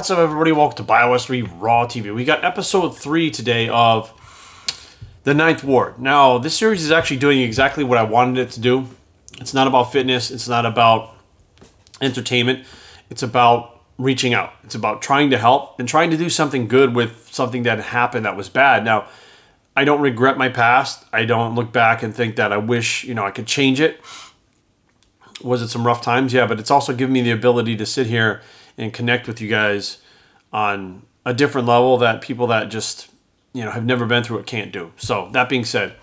What's up, everybody? Welcome to BioS3 Raw TV. We got episode 3 today of The Ninth Ward. Now, this series is actually doing exactly what I wanted it to do. It's not about fitness. It's not about entertainment. It's about reaching out. It's about trying to help and trying to do something good with something that happened that was bad. Now, I don't regret my past. I don't look back and think that I wish, I could change it. Was it some rough times? Yeah, but it's also given me the ability to sit here and connect with you guys on a different level that people that just, have never been through it can't do. So that being said,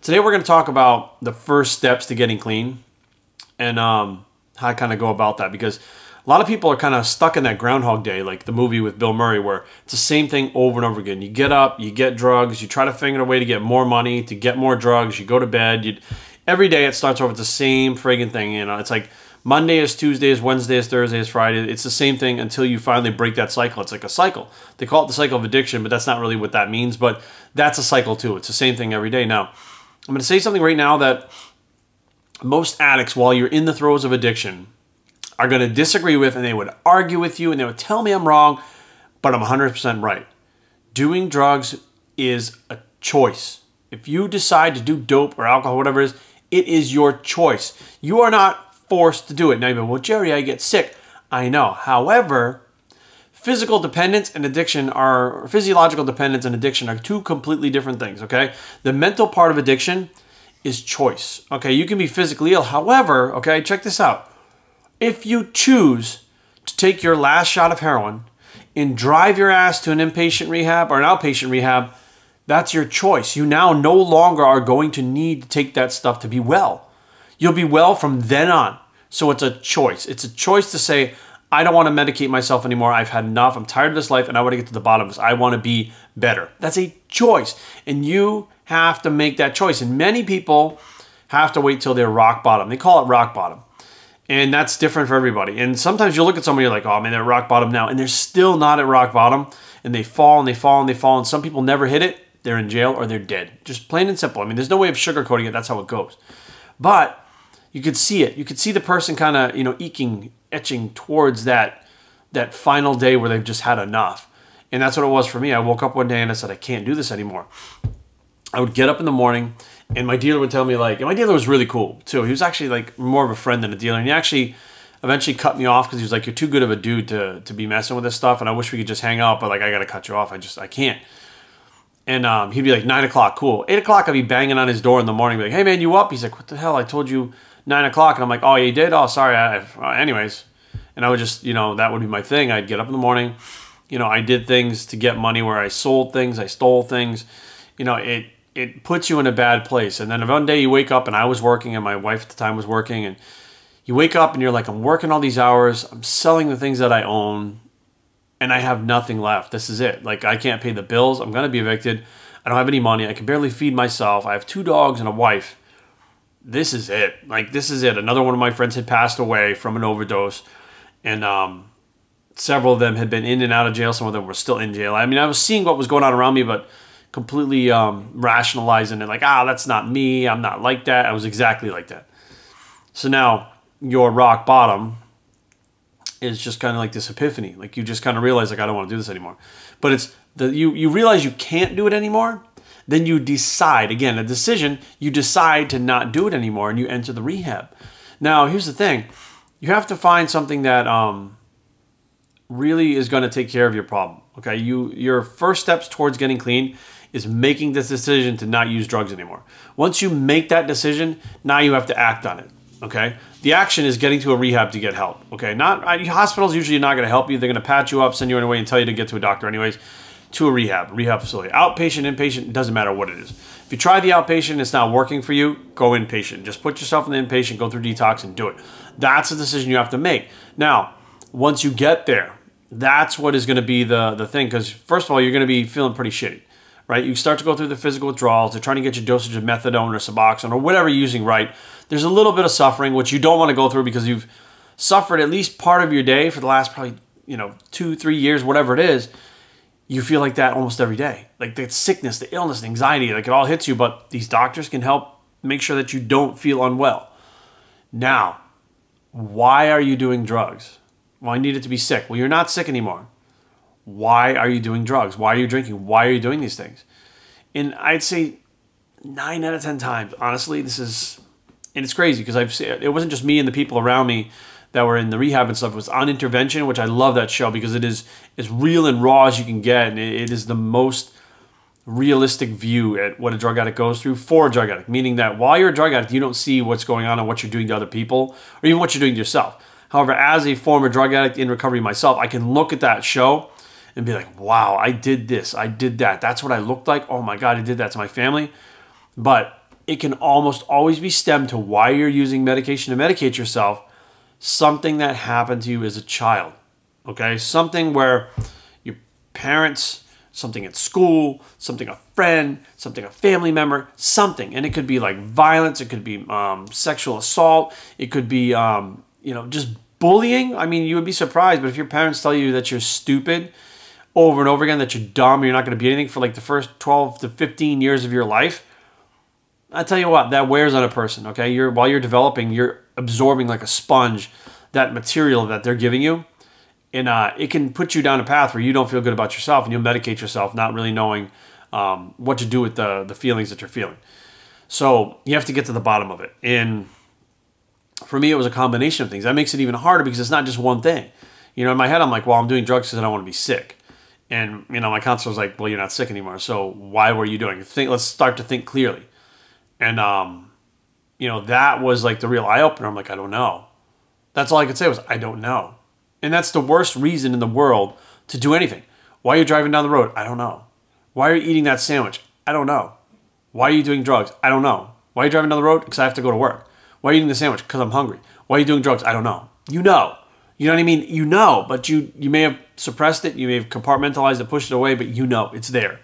today we're going to talk about the first steps to getting clean and how I kind of go about that, because a lot of people are kind of stuck in that Groundhog Day, like the movie with Bill Murray, where it's the same thing over and over again. You get up, you get drugs, you try to figure a way to get more money, to get more drugs, you go to bed. Every day it starts off with the same friggin' thing. It's like Monday is Tuesday is Wednesday is Thursday is Friday. It's the same thing until you finally break that cycle. It's like a cycle. They call it the cycle of addiction, but that's not really what that means. But that's a cycle too. It's the same thing every day. Now, I'm going to say something right now that most addicts, while you're in the throes of addiction, are going to disagree with, and they would argue with you, and they would tell me I'm wrong, but I'm 100% right. Doing drugs is a choice. If you decide to do dope or alcohol, whatever it is your choice. You are not forced to do it. Now you go, well, Jerry, I get sick. I know. However, physical dependence and addiction are, physiological dependence and addiction are two completely different things, okay? The mental part of addiction is choice, okay? You can be physically ill. However, okay, check this out. If you choose to take your last shot of heroin and drive your ass to an inpatient rehab or an outpatient rehab, that's your choice. You now no longer are going to need to take that stuff to be well. You'll be well from then on. So it's a choice. It's a choice to say, I don't want to medicate myself anymore. I've had enough. I'm tired of this life and I want to get to the bottom of this. I want to be better. That's a choice. And you have to make that choice. And many people have to wait till they're rock bottom. They call it rock bottom. And that's different for everybody. And sometimes you look at somebody, you're like, oh man, they're at rock bottom now. And they're still not at rock bottom. And they fall and they fall and they fall. And some people never hit it. They're in jail or they're dead. Just plain and simple. I mean, there's no way of sugarcoating it. That's how it goes. But you could see it. You could see the person kind of, etching towards that final day where they've just had enough. And that's what it was for me. I woke up one day and I said, I can't do this anymore. I would get up in the morning and my dealer would tell me and my dealer was really cool too. He was actually more of a friend than a dealer. And he actually eventually cut me off because he was like, you're too good of a dude to be messing with this stuff. And I wish we could just hang out, but I got to cut you off. I can't. And he'd be like, 9 o'clock, cool. 8 o'clock, I'd be banging on his door in the morning, be like, hey man, you up? He's like, what the hell? I told you 9 o'clock. And I'm like, oh, you did? Oh, sorry. Anyways. And I would just, that would be my thing. I'd get up in the morning. I did things to get money where I sold things. I stole things. It puts you in a bad place. And then one day you wake up and I was working and my wife at the time was working. And you wake up and you're like, I'm working all these hours. I'm selling the things that I own. And I have nothing left. This is it. I can't pay the bills. I'm going to be evicted. I don't have any money. I can barely feed myself. I have 2 dogs and a wife. This is it. This is it. Another one of my friends had passed away from an overdose. And several of them had been in and out of jail. Some of them were still in jail. I mean, I was seeing what was going on around me, but completely rationalizing it. That's not me. I'm not like that. I was exactly like that. So now your rock bottom is just kind of like this epiphany. You just kind of realize, I don't want to do this anymore. But it's you realize you can't do it anymore. Then you decide, again, a decision, you decide to not do it anymore and you enter the rehab. Now, here's the thing. You have to find something that really is going to take care of your problem. Okay, your first steps towards getting clean is making this decision to not use drugs anymore. Once you make that decision, now you have to act on it. Okay, the action is getting to a rehab to get help. Okay, hospitals usually not going to help you. They're going to patch you up, send you on your way, and tell you to get to a doctor anyways. To a rehab facility, outpatient, inpatient, it doesn't matter what it is. If you try the outpatient, it's not working for you, go inpatient. Just put yourself in the inpatient, go through detox, and do it. That's a decision you have to make. Now, once you get there, that's what is going to be the thing. Because first of all, you're going to be feeling pretty shitty, right? You start to go through the physical withdrawals. They're trying to get your dosage of methadone or Suboxone or whatever you're using right. There's a little bit of suffering, which you don't want to go through because you've suffered at least part of your day for the last probably 2-3 years, whatever it is. You feel like that almost every day. The sickness, the illness, the anxiety, it all hits you. But these doctors can help make sure that you don't feel unwell. Now, why are you doing drugs? Well, I needed to be sick. Well, you're not sick anymore. why are you doing drugs? Why are you drinking? Why are you doing these things? And I'd say 9 out of 10 times, honestly, and it's crazy because it wasn't just me and the people around me that were in the rehab and stuff. It was On Intervention, which I love that show because it is as real and raw as you can get, and it is the most realistic view at what a drug addict goes through for a drug addict, meaning that while you're a drug addict, you don't see what's going on and what you're doing to other people or even what you're doing to yourself. However, as a former drug addict in recovery myself, I can look at that show and be like, wow, I did this, I did that. That's what I looked like. Oh my God, I did that to my family. But it can almost always be stemmed to why you're using medication to medicate yourself, something that happened to you as a child, okay? Something where your parents, something at school, something a friend, something a family member, something. And it could be like violence, it could be sexual assault, it could be, just bullying. I mean, you would be surprised, but if your parents tell you that you're stupid over and over again, that you're dumb, you're not going to be anything for like the first 12 to 15 years of your life, I tell you what, that wears on a person, okay? While you're developing, you're absorbing like a sponge that material that they're giving you. And it can put you down a path where you don't feel good about yourself and you'll medicate yourself not really knowing what to do with the feelings that you're feeling. So you have to get to the bottom of it. And for me, it was a combination of things. That makes it even harder because it's not just one thing. You know, in my head, I'm like, well, I'm doing drugs because I don't want to be sick. And, my counselor was like, well, you're not sick anymore. So why were you doing it? Let's start to think clearly. And, that was like the real eye-opener. I'm like, I don't know. That's all I could say was, I don't know. And that's the worst reason in the world to do anything. Why are you driving down the road? I don't know. Why are you eating that sandwich? I don't know. Why are you doing drugs? I don't know. Why are you driving down the road? Because I have to go to work. Why are you eating the sandwich? Because I'm hungry. Why are you doing drugs? I don't know. You know. You know what I mean? You know, but you may have suppressed it. You may have compartmentalized it, pushed it away, but you know it's there.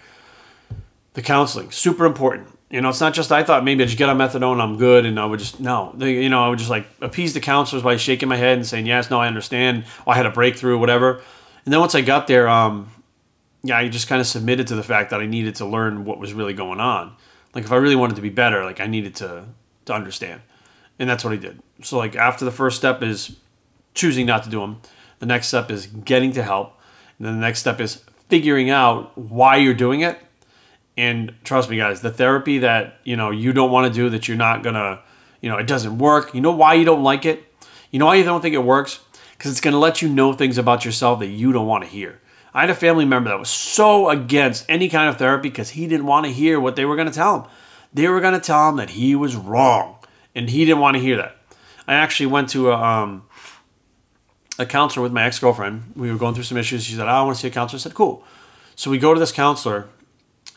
The counseling, super important. It's not just I thought maybe I just get on methadone and I'm good, and I would just, no. I would just like appease the counselors by shaking my head and saying, yes, no, I understand. I had a breakthrough, whatever. And then once I got there, I just kind of submitted to the fact that I needed to learn what was really going on. Like if I really wanted to be better, like I needed to understand. And that's what I did. So like after the first step is choosing not to do them, the next step is getting to help. And then the next step is figuring out why you're doing it. And trust me, guys, the therapy that, you don't want to do, that you're not going to, it doesn't work. You know why you don't like it? You know why you don't think it works? Because it's going to let you know things about yourself that you don't want to hear. I had a family member that was so against any kind of therapy because he didn't want to hear what they were going to tell him. They were going to tell him that he was wrong, and he didn't want to hear that. I actually went to a counselor with my ex-girlfriend. We were going through some issues. She said, I want to see a counselor. I said, cool. So we go to this counselor.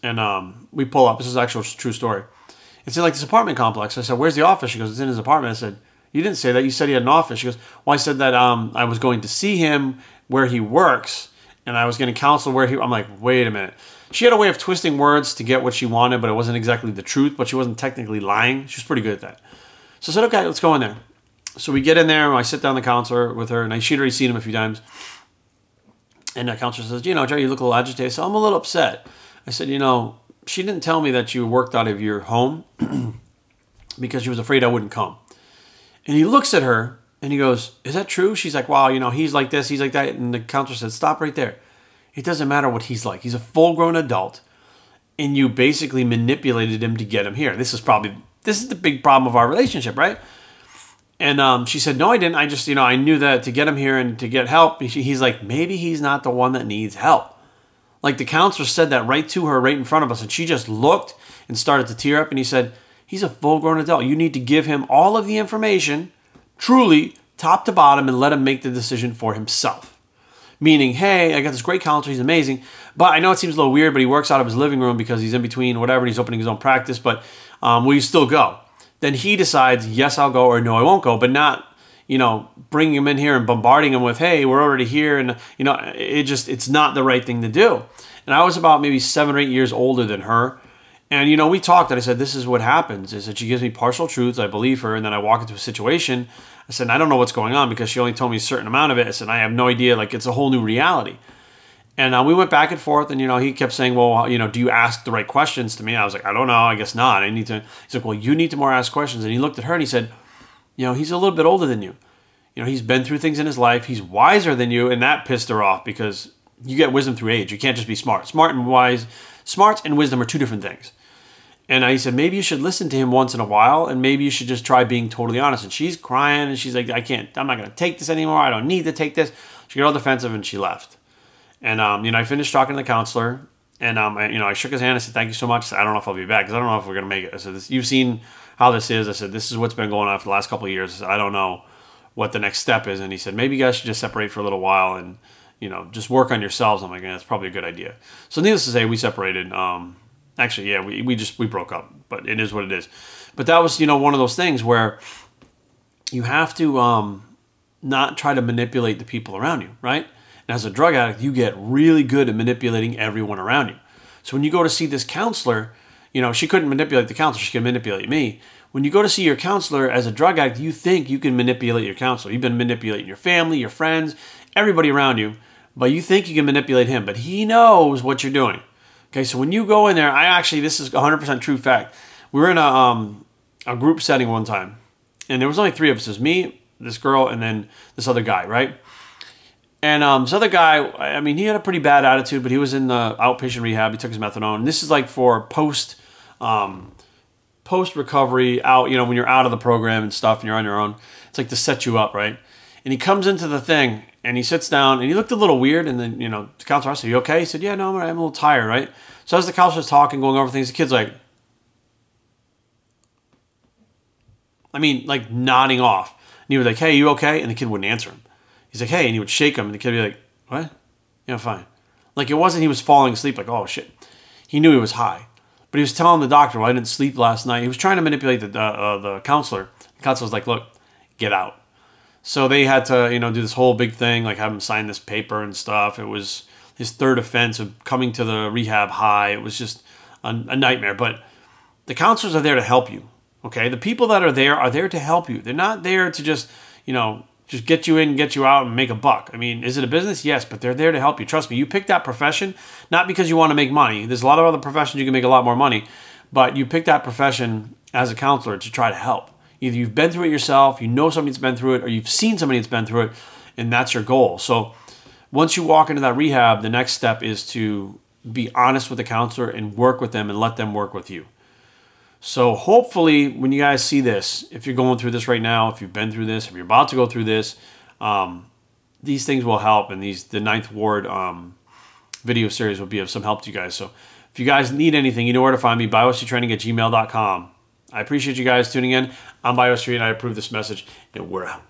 And we pull up. This is actually a true story. It's in like this apartment complex. I said, where's the office? She goes, it's in his apartment. I said, you didn't say that. You said he had an office. She goes, well, I said that I was going to see him where he works, and I was going to counsel where he... I'm like, wait a minute. She had a way of twisting words to get what she wanted, but it wasn't exactly the truth, but she wasn't technically lying. She was pretty good at that. So I said, okay, let's go in there. So we get in there, and I sit down the counselor with her, and she'd already seen him a few times. And the counselor says, Jerry, you look a little agitated. So I'm a little upset. I said, she didn't tell me that you worked out of your home because she was afraid I wouldn't come. And he looks at her and he goes, is that true? She's like, wow, he's like this, he's like that. And the counselor said, stop right there. It doesn't matter what he's like. He's a full-grown adult, and you basically manipulated him to get him here. This is the big problem of our relationship, right? And she said, no, I didn't. I just, I knew that to get him here and to get help. He's like, maybe he's not the one that needs help. Like the counselor said that right to her, right in front of us, and she just looked and started to tear up, and he said, he's a full-grown adult. You need to give him all of the information, truly, top to bottom, and let him make the decision for himself. Meaning, hey, I got this great counselor, he's amazing, but I know it seems a little weird, but he works out of his living room because he's in between whatever, and he's opening his own practice, but will you still go? Then he decides, yes, I'll go, or no, I won't go, but not, bringing him in here and bombarding him with, hey, we're already here. And, it's not the right thing to do. And I was about maybe 7 or 8 years older than her. And, we talked, and I said, this is what happens, is that she gives me partial truths. I believe her. And then I walk into a situation. I said, I don't know what's going on because she only told me a certain amount of it. I said, I have no idea. Like, it's a whole new reality. And we went back and forth, and, he kept saying, well, do you ask the right questions to me? I was like, I don't know. I guess not. He's like, well, you need to more ask questions. And he looked at her and he said, he's a little bit older than you. He's been through things in his life. He's wiser than you. And that pissed her off because you get wisdom through age. You can't just be smart. Smart and wise, smarts and wisdom are two different things. And I said, maybe you should listen to him once in a while, and maybe you should just try being totally honest. And she's crying, and she's like, I'm not going to take this anymore. I don't need to take this. She got all defensive, and she left. And, I finished talking to the counselor, and, I shook his hand. I said, thank you so much. I said, I don't know if I'll be back, because I don't know if we're going to make it. I said, you've seen how this is. I said, this is what's been going on for the last couple of years. I said, I don't know what the next step is. And he said, maybe you guys should just separate for a little while and, just work on yourselves. I'm like, yeah, that's probably a good idea. So needless to say, we separated. Actually, yeah, we broke up, but it is what it is. But that was, one of those things where you have to not try to manipulate the people around you, right? And as a drug addict, you get really good at manipulating everyone around you. So when you go to see this counselor, she couldn't manipulate the counselor, she could manipulate me. When you go to see your counselor as a drug addict, you think you can manipulate your counselor. You've been manipulating your family, your friends, everybody around you, but you think you can manipulate him, but he knows what you're doing. Okay, so when you go in there, this is 100% true fact. We were in a group setting one time, and there was only 3 of us. It was me, this girl, and then this other guy, right? And this other guy, he had a pretty bad attitude, but he was in the outpatient rehab. He took his methadone. And this is like for post-recovery, out, when you're out of the program and stuff and you're on your own. It's like to set you up, right? And he comes into the thing, and he sits down, and he looked a little weird. And then, the counselor asked, are you okay? He said, yeah, no, I'm a little tired, right? So as the counselor's talking, going over things, the kid's like nodding off. And he was like, hey, you okay? And the kid wouldn't answer him. He's like, hey, and he would shake him, and the kid would be like, what? Yeah, fine. Like, it wasn't he was falling asleep, like, oh, shit. He knew he was high. But he was telling the doctor, well, I didn't sleep last night. He was trying to manipulate the counselor. The counselor was like, look, get out. So they had to, do this whole big thing, like have him sign this paper and stuff. It was his 3rd offense of coming to the rehab high. It was just a nightmare. But the counselors are there to help you, okay? The people that are there to help you. They're not there to just, just get you in, get you out, and make a buck. Is it a business? Yes, but they're there to help you. Trust me, you pick that profession, not because you want to make money. There's a lot of other professions you can make a lot more money, but you pick that profession as a counselor to try to help. Either you've been through it yourself, you know somebody that's been through it, or you've seen somebody that's been through it, and that's your goal. So once you walk into that rehab, the next step is to be honest with the counselor and work with them and let them work with you. So hopefully when you guys see this, if you're going through this right now, if you've been through this, if you're about to go through this, these things will help, and the Ninth Ward video series will be of some help to you guys. So if you guys need anything, you know where to find me, biostreettraining@gmail.com. I appreciate you guys tuning in. I'm BioStreet, and I approve this message, and we're out.